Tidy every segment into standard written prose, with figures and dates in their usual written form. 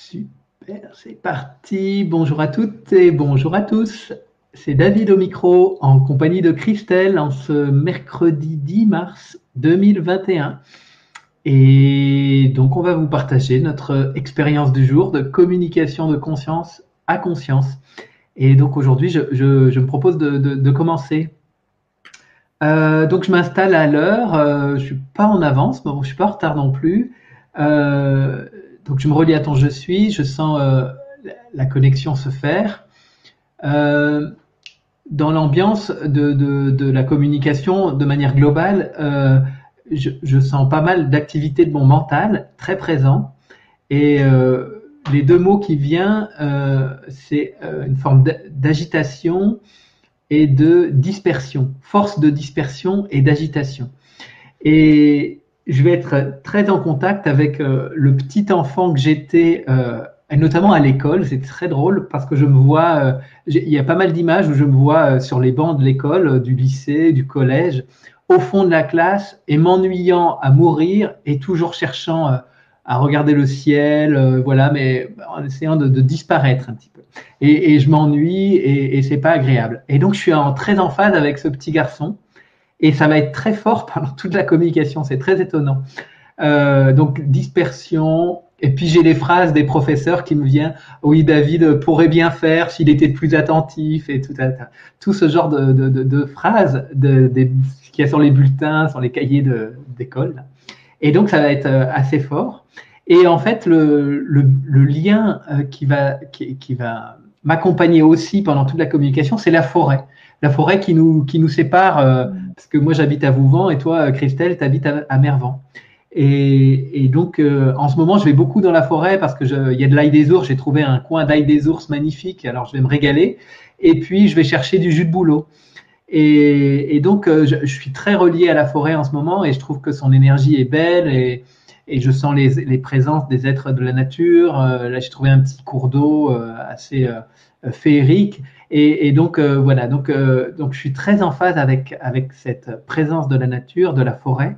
Super, c'est parti. Bonjour à toutes et bonjour à tous. C'est David au micro en compagnie de Christelle en ce mercredi 10 mars 2021. Et donc, on va vous partager notre expérience du jour de communication de conscience à conscience. Et donc, aujourd'hui, je me propose de commencer. Donc, je m'installe à l'heure. Je ne suis pas en avance, mais bon, je ne suis pas en retard non plus. Euh, donc, je me relie à ton je suis. Je sens la connexion se faire. Euh, dans l'ambiance de la communication de manière globale, je sens pas mal d'activité de mon mental très présent. Et les deux mots qui viennent, c'est une forme d'agitation et de dispersion, force de dispersion et d'agitation. Et je vais être très en contact avec le petit enfant que j'étais, et notamment à l'école. C'est très drôle parce que je me vois, il y a pas mal d'images où je me vois sur les bancs de l'école, du lycée, du collège, au fond de la classe et m'ennuyant à mourir et toujours cherchant à regarder le ciel, voilà, mais en essayant de disparaître un petit peu. Et je m'ennuie et c'est pas agréable. Et donc je suis très en phase avec ce petit garçon et ça va être très fort pendant toute la communication, c'est très étonnant. Donc dispersion, et puis j'ai les phrases des professeurs qui me viennent, oui David pourrait bien faire s'il était plus attentif, et tout ce genre de phrases qu'il y a sur les bulletins, sur les cahiers d'école. Et donc ça va être assez fort. Et en fait, le lien qui va m'accompagner aussi pendant toute la communication, c'est la forêt. La forêt qui nous sépare, parce que moi j'habite à Vouvant et toi, Christelle, tu habites à Mervan. Et donc, en ce moment, je vais beaucoup dans la forêt parce que il y a de l'ail des ours. J'ai trouvé un coin d'ail des ours magnifique. Alors, je vais me régaler. Et puis, je vais chercher du jus de bouleau. Et donc, je suis très relié à la forêt en ce moment et je trouve que son énergie est belle et je sens les présences des êtres de la nature. Là, j'ai trouvé un petit cours d'eau assez féerique. Et donc, voilà. Donc, je suis très en phase avec cette présence de la nature, de la forêt.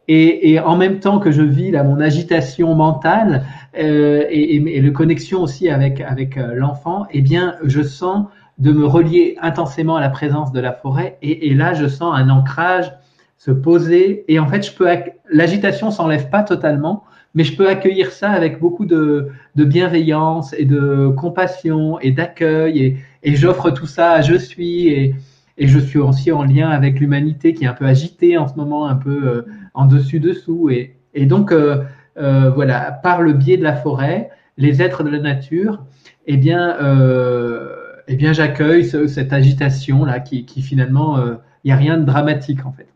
Et en même temps que je vis là mon agitation mentale et le connexion aussi avec l'enfant, eh bien, je sens de me relier intensément à la présence de la forêt. Et là, je sens un ancrage se poser. Et en fait, l'agitation s'enlève pas totalement, mais je peux accueillir ça avec beaucoup de bienveillance et de compassion et d'accueil. Et j'offre tout ça à je suis. Et je suis aussi en lien avec l'humanité qui est un peu agitée en ce moment, un peu en dessus-dessous. Et donc, voilà, par le biais de la forêt, les êtres de la nature, eh bien j'accueille cette agitation-là qui finalement, il n'y a rien de dramatique en fait.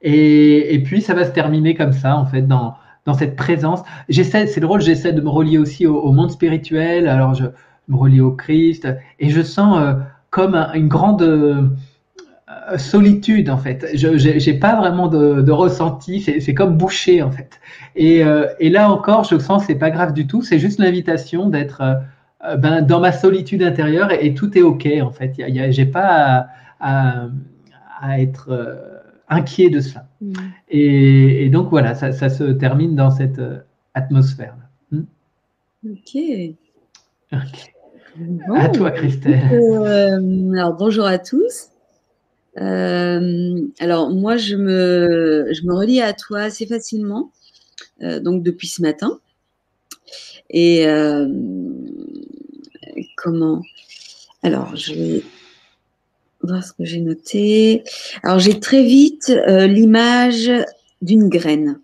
Et puis, ça va se terminer comme ça, en fait, dans cette présence. C'est drôle, j'essaie de me relier aussi au monde spirituel. Alors, je me relie au Christ et je sens comme une grande solitude en fait. Je n'ai pas vraiment de ressenti, c'est comme bouché en fait. Et là encore, je sens que c'est pas grave du tout, c'est juste l'invitation d'être ben, dans ma solitude intérieure et tout est ok en fait. J'ai pas à être inquiet de ça. Et donc voilà, ça se termine dans cette atmosphère-là. Ok. Ok. À Bon, toi, Christelle. alors bonjour à tous. Alors moi, je me relie à toi assez facilement, donc depuis ce matin. Et comment? Alors, je vais voir ce que j'ai noté. Alors, j'ai très vite l'image d'une graine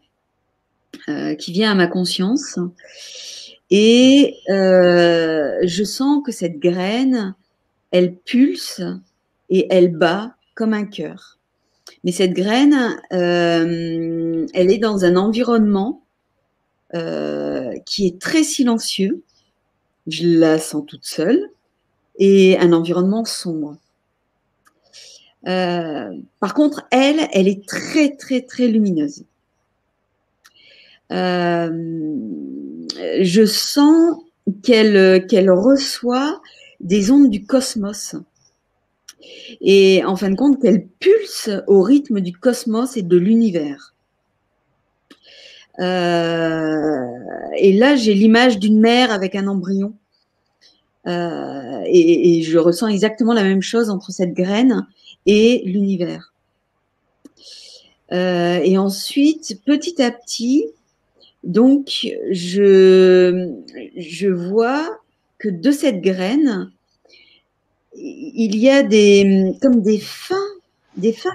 qui vient à ma conscience. Et je sens que cette graine, elle pulse et elle bat comme un cœur. Mais cette graine, elle est dans un environnement qui est très silencieux. Je la sens toute seule et un environnement sombre. Par contre, elle est très, très, très lumineuse. Je sens qu'elle reçoit des ondes du cosmos. Et en fin de compte, qu'elle pulse au rythme du cosmos et de l'univers. Et Et là, j'ai l'image d'une mère avec un embryon. Et je ressens exactement la même chose entre cette graine et l'univers. Et ensuite, petit à petit, donc, je vois que de cette graine, il y a comme des fins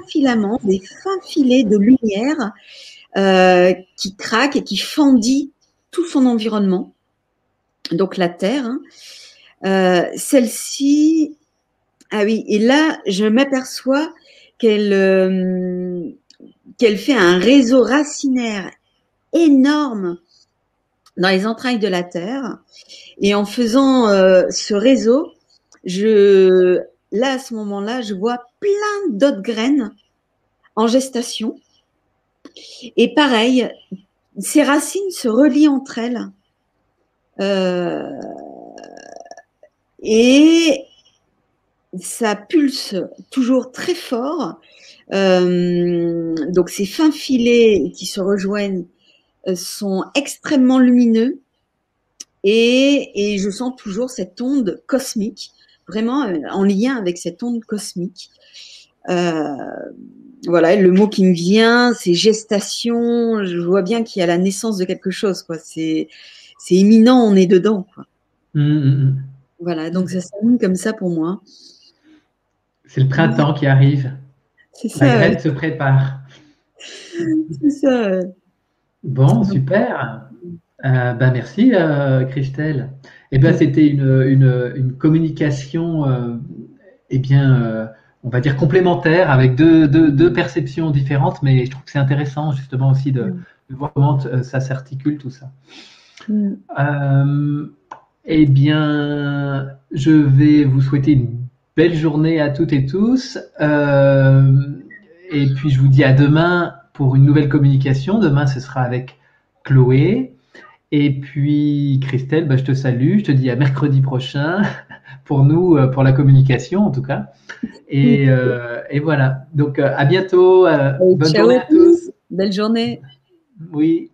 filaments, des fins filets de lumière qui craquent et qui fendillent tout son environnement. Donc la Terre, hein. Celle-ci, ah oui, et là, je m'aperçois qu'elle fait un réseau racinaire énorme dans les entrailles de la Terre. Et en faisant ce réseau, là, à ce moment-là, je vois plein d'autres graines en gestation. Et pareil, ces racines se relient entre elles. Et ça pulse toujours très fort. Donc, ces fins filets qui se rejoignent sont extrêmement lumineux. Et je sens toujours cette onde cosmique, vraiment en lien avec cette onde cosmique. Voilà, le mot qui me vient, c'est gestation. Je vois bien qu'il y a la naissance de quelque chose, quoi. C'est imminent, on est dedans, quoi. Voilà, donc ça s'allume comme ça pour moi. C'est le printemps qui arrive. C'est ça. La graine se prépare. C'est ça. Bon, super. Ben merci, Christelle. Eh ben, c'était une communication, eh bien, on va dire complémentaire, avec deux perceptions différentes, mais je trouve que c'est intéressant justement aussi de voir comment ça s'articule tout ça. Eh bien, je vais vous souhaiter une belle journée à toutes et tous. Et puis, je vous dis à demain pour une nouvelle communication. Demain, ce sera avec Chloé. Et puis, Christelle, bah, je te salue. Je te dis à mercredi prochain pour nous, pour la communication en tout cas. Et voilà. Donc, à bientôt. Bonne journée à tous. Belle journée. Oui.